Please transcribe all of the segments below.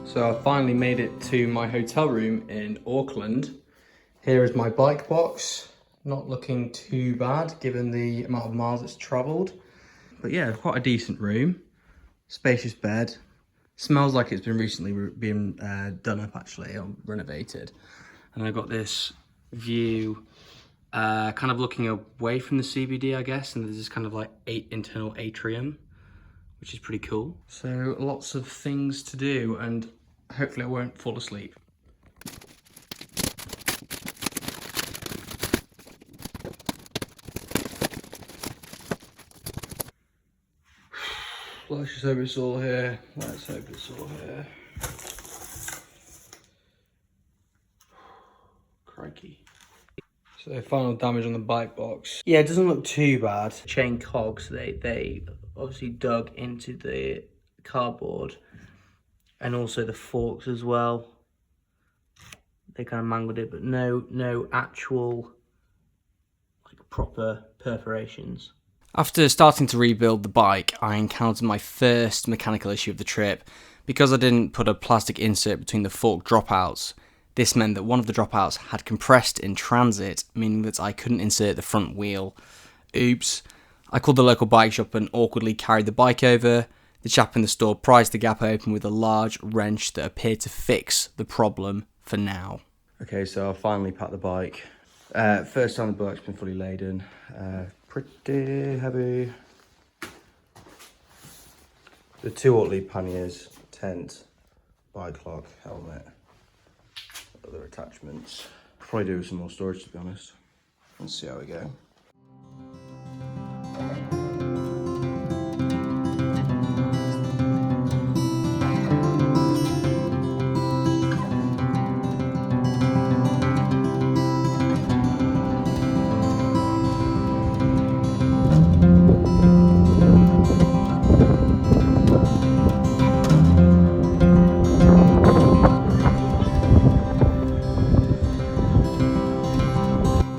So I finally made it to my hotel room in Auckland. Here is my bike box. Not looking too bad given the amount of miles it's travelled. But yeah, quite a decent room. Spacious bed. Smells like it's been recently done up actually, or renovated. And I've got this view kind of looking away from the CBD, I guess. And there's this kind of like internal atrium, which is pretty cool. So lots of things to do, and hopefully I won't fall asleep. Let's just hope it's all here. Let's hope it's all here. Crikey. So final damage on the bike box. Yeah, it doesn't look too bad. Chain cogs, they obviously dug into the cardboard, and also the forks as well. They kind of mangled it, but no actual like proper perforations. After starting to rebuild the bike, I encountered my first mechanical issue of the trip. Because I didn't put a plastic insert between the fork dropouts, this meant that one of the dropouts had compressed in transit, meaning that I couldn't insert the front wheel. Oops. I called the local bike shop and awkwardly carried the bike over. The chap in the store prized the gap open with a large wrench that appeared to fix the problem for now. Okay, so I finally packed the bike. First time the bike's been fully laden. Pretty heavy. The 2 lead panniers, tent, bike lock, helmet, other attachments. Probably do some more storage to be honest. Let's see how we go.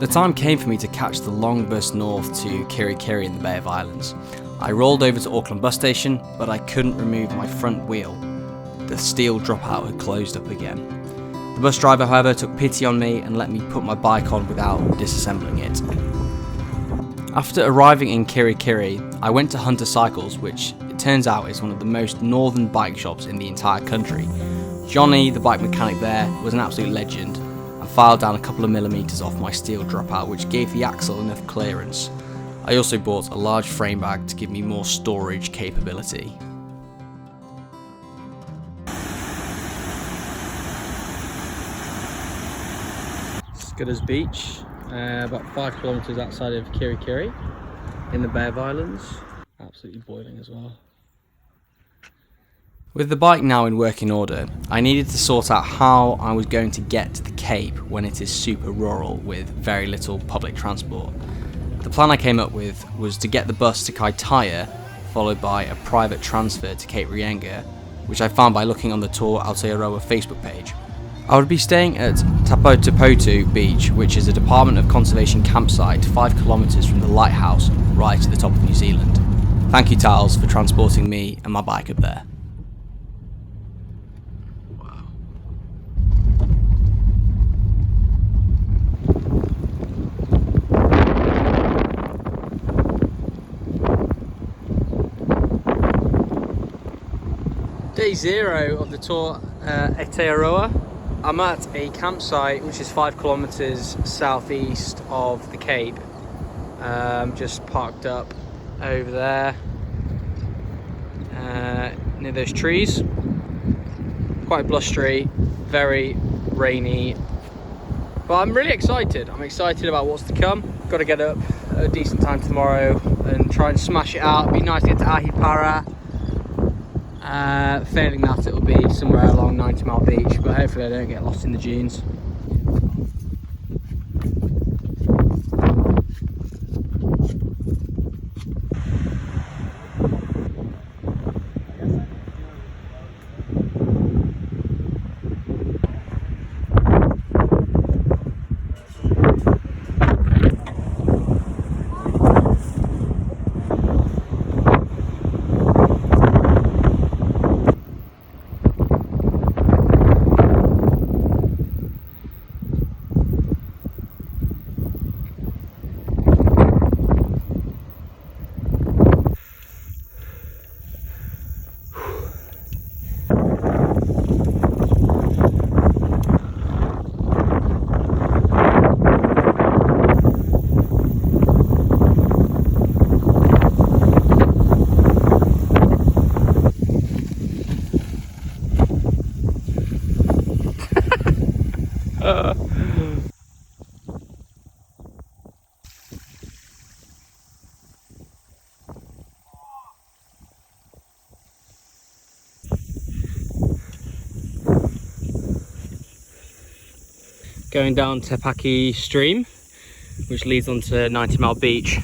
The time came for me to catch the long bus north to Kirikiri in the Bay of Islands. I rolled over to Auckland bus station, but I couldn't remove my front wheel. The steel dropout had closed up again. The bus driver, however, took pity on me and let me put my bike on without disassembling it. After arriving in Kirikiri, I went to Hunter Cycles, which it turns out is one of the most northern bike shops in the entire country. Johnny, the bike mechanic there, was an absolute legend. Filed down a couple of millimeters off my steel dropout, which gave the axle enough clearance. I also bought a large frame bag to give me more storage capability. Scudders Beach, about 5 kilometers outside of Kirikiri in the Bay of Islands. Absolutely boiling as well. With the bike now in working order, I needed to sort out how I was going to get to the Cape when it is super rural with very little public transport. The plan I came up with was to get the bus to Kaitaia, followed by a private transfer to Cape Reinga, which I found by looking on the Tour Aotearoa Facebook page. I would be staying at Tapotapotu Beach, which is a Department of Conservation campsite 5 kilometers from the lighthouse right at the top of New Zealand. Thank you, Towels, for transporting me and my bike up there. Day 0 of the Tour Aotearoa. I'm at a campsite which is 5 kilometers southeast of the Cape. Just parked up over there near those trees. Quite blustery, very rainy, but I'm really excited. I'm excited about what's to come. Got to get up at a decent time tomorrow and try and smash it out. It'd be nice to get to Ahipara. Failing that, it'll be somewhere along 90 Mile Beach, but hopefully I don't get lost in the dunes. going down Te Paki stream, which leads onto 90 Mile Beach.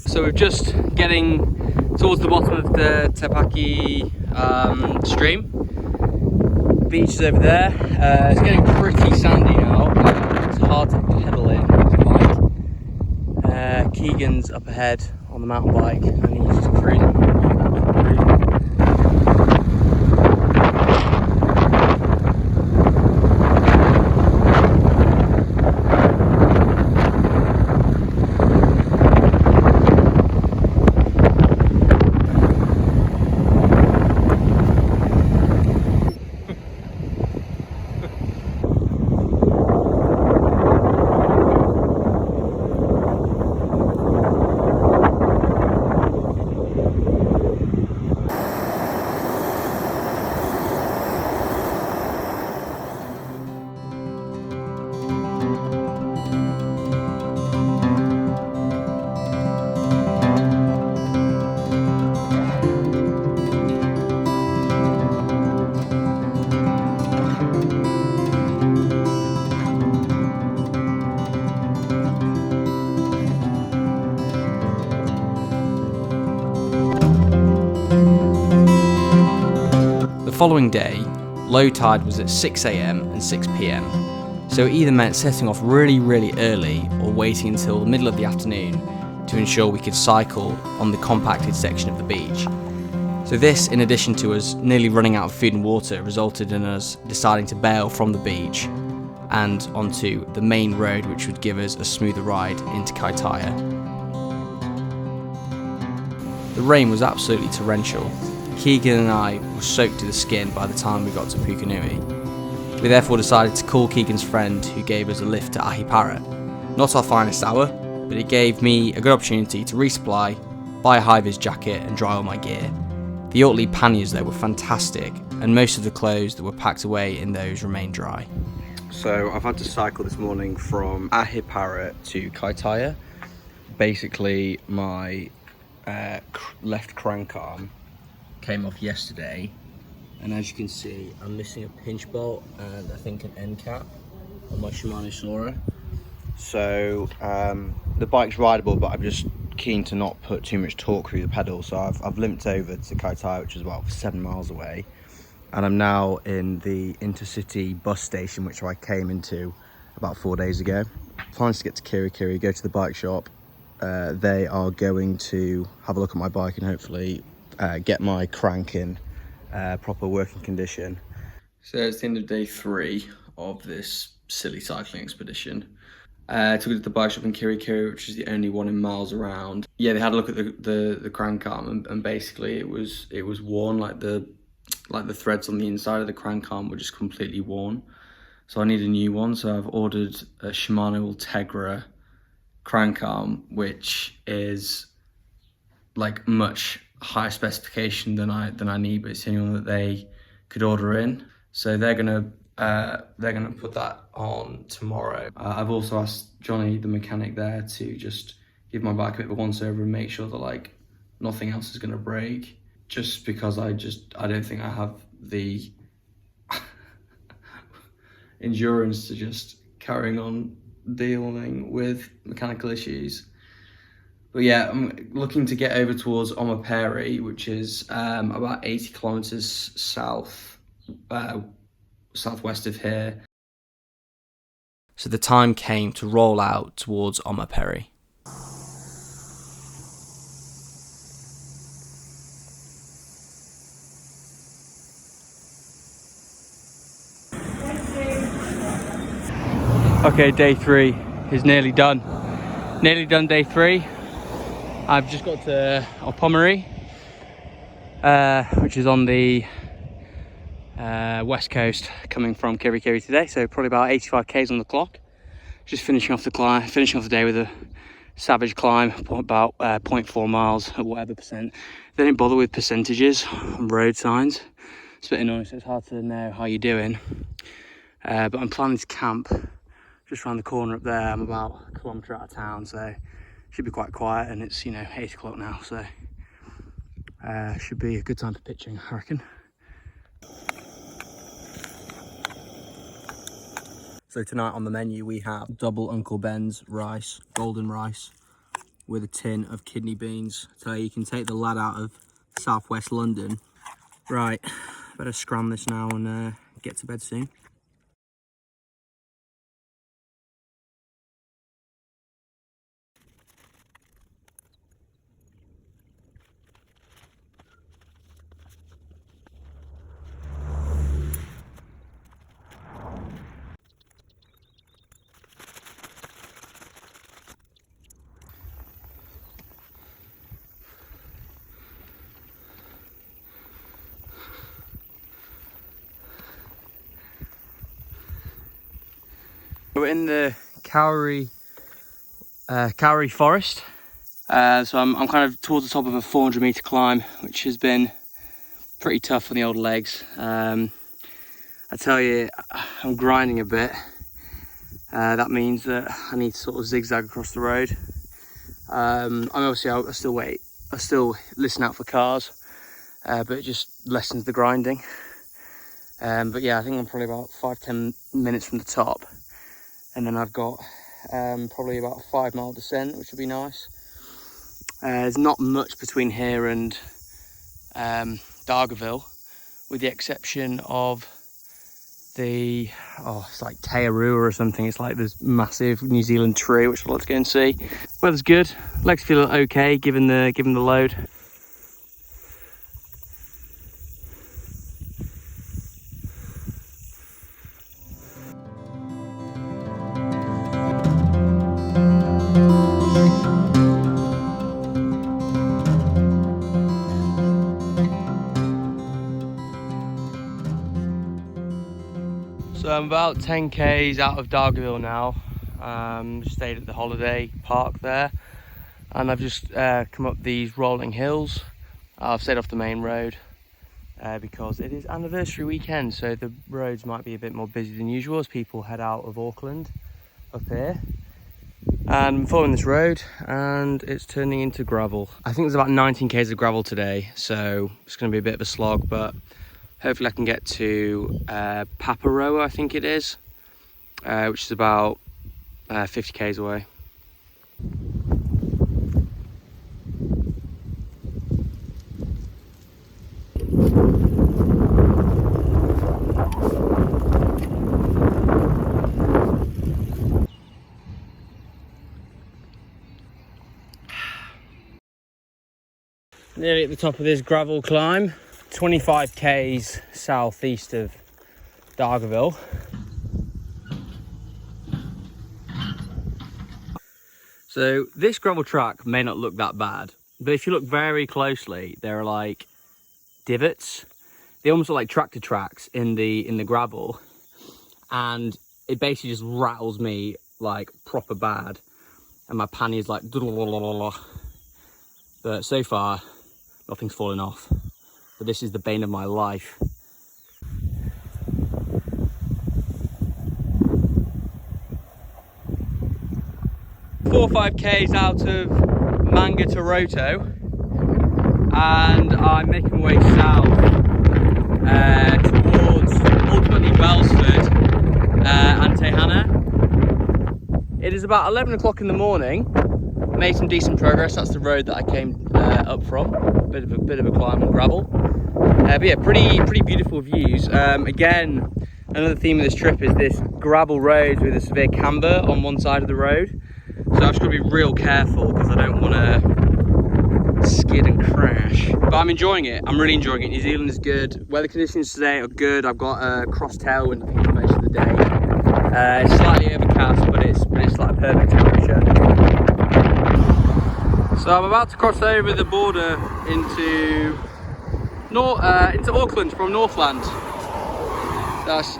So we're just getting towards the bottom of the Te Paki stream. Beach is over there. It's getting pretty sandy now. It's hard to pedal in with the bike. Keegan's up ahead on the mountain bike and he's just cruising. The following day, low tide was at 6 AM and 6 PM, so it either meant setting off really early or waiting until the middle of the afternoon to ensure we could cycle on the compacted section of the beach. So this, in addition to us nearly running out of food and water, resulted in us deciding to bail from the beach and onto the main road, which would give us a smoother ride into Kaitaia. The rain was absolutely torrential. Keegan and I were soaked to the skin by the time we got to Pukenui. We therefore decided to call Keegan's friend who gave us a lift to Ahipara. Not our finest hour, but it gave me a good opportunity to resupply, buy a high-vis jacket and dry all my gear. The Oatley panniers though were fantastic, and most of the clothes that were packed away in those remained dry. So I've had to cycle this morning from Ahipara to Kaitaia. Basically my left crank arm came off yesterday, and as you can see I'm missing a pinch bolt and I think an end cap on my Shimano Sora. So the bike's rideable, but I'm just keen to not put too much torque through the pedal, so I've limped over to Kaitaia, which is about 7 miles away, and I'm now in the intercity bus station which I came into about 4 days ago. Plans to get to Kirikiri, go to the bike shop. They are going to have a look at my bike and hopefully get my crank in proper working condition. So it's the end of day 3 of this silly cycling expedition. Took it to the bike shop in Kirikiri, which is the only one in miles around. Yeah, they had a look at the crank arm, and basically it was worn, like the threads on the inside of the crank arm were just completely worn. So I need a new one. So I've ordered a Shimano Ultegra crank arm, which is like much higher specification than I need, but it's the only one that they could order in. So they're gonna put that on tomorrow. I've also asked Johnny, the mechanic there, to just give my bike a bit of a once over and make sure that like nothing else is gonna break, just because I don't think I have the endurance to just carrying on dealing with mechanical issues. But yeah, I'm looking to get over towards Omaperi, which is about 80 kilometers southwest of here. So the time came to roll out towards Omaperi. Okay, day 3 is nearly done. Nearly done day 3. I've just got to Opomeri, which is on the west coast, coming from Kirikiri today, so probably about 85 k's on the clock. Just finishing off the day with a savage climb, about 0.4 miles at whatever percent. They don't bother with percentages on road signs. It's a bit annoying, so it's hard to know how you're doing. But I'm planning to camp just around the corner up there. I'm about a kilometre out of town, so should be quite quiet, and it's 8 o'clock now, so should be a good time for pitching, I reckon. So tonight on the menu we have double Uncle Ben's rice, golden rice, with a tin of kidney beans. So you can take the lad out of southwest London. Right, better scram this now and get to bed soon. We're in the Kauri forest. So I'm kind of towards the top of a 400-meter climb, which has been pretty tough on the old legs. I tell you, I'm grinding a bit. That means that I need to sort of zigzag across the road. I'm obviously I still listen out for cars, but it just lessens the grinding. But yeah, I think I'm probably about 5-10 minutes from the top, and then I've got probably about a 5-mile descent, which would be nice. There's not much between here and Dargaville, with the exception of it's like Tour Aotearoa or something. It's like this massive New Zealand tree, which I'd like to go and see. Weather's good. Legs feel okay given the load. So I'm about 10 k's out of Dargaville now. Stayed at the holiday park there, and I've just come up these rolling hills. I've stayed off the main road because it is anniversary weekend, so the roads might be a bit more busy than usual as people head out of Auckland up here. And I'm following this road and it's turning into gravel. I think there's about 19 k's of gravel today, so it's going to be a bit of a slog, but hopefully I can get to Paparoa, I think it is, which is about 50 k's away. Nearly at the top of this gravel climb, 25 k's southeast of Dargaville. So this gravel track may not look that bad, but if you look very closely, there are like divots. They almost look like tractor tracks in the gravel, and it basically just rattles me like proper bad, and my panniers like. But so far, nothing's fallen off. But this is the bane of my life. Four or 5 k's out of Mangatoroto, and I'm making my way south towards ultimately Wellsford and Tehana. It is about 11 o'clock in the morning. Made some decent progress. That's the road that I came up from. Bit of a climb on gravel. But yeah, pretty beautiful views. Again, another theme of this trip is this gravel road with a severe camber on one side of the road. So I've just got to be real careful because I don't want to skid and crash. But I'm enjoying it. I'm really enjoying it. New Zealand is good. Weather conditions today are good. I've got a cross tailwind, I think, for most of the day. It's slightly overcast, but it's like a perfect temperature. So I'm about to cross over the border into Auckland from Northland.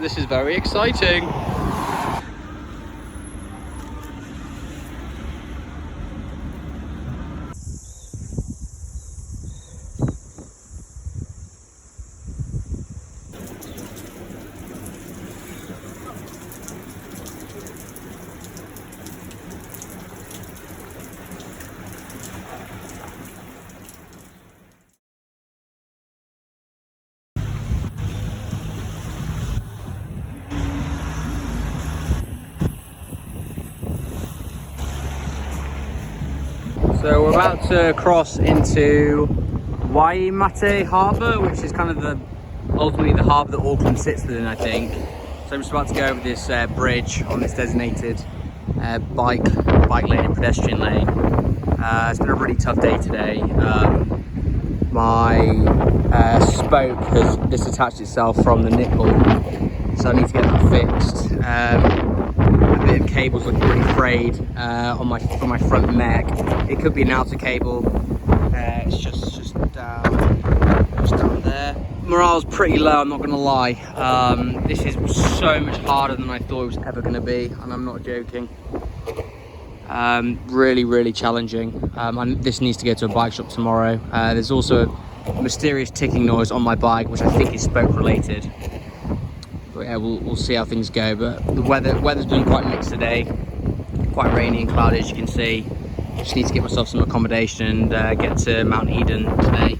This is very exciting. So we're about to cross into Waimate Harbour, which is kind of ultimately the harbour that Auckland sits within, I think. So I'm just about to go over this bridge on this designated bike lane, pedestrian lane. It's been a really tough day today. My spoke has disattached itself from the nipple, so I need to get that fixed. A bit of cable's looking really frayed on my front neck. It could be an outer cable. It's just down there. Morale's pretty low, I'm not gonna lie. This is so much harder than I thought it was ever gonna be, and I'm not joking. Really challenging. This needs to go to a bike shop tomorrow. There's also a mysterious ticking noise on my bike, which I think is spoke related. But yeah, we'll see how things go. But the weather's been quite mixed today, quite rainy and cloudy, as you can see. Just need to get myself some accommodation and get to Mount Eden today.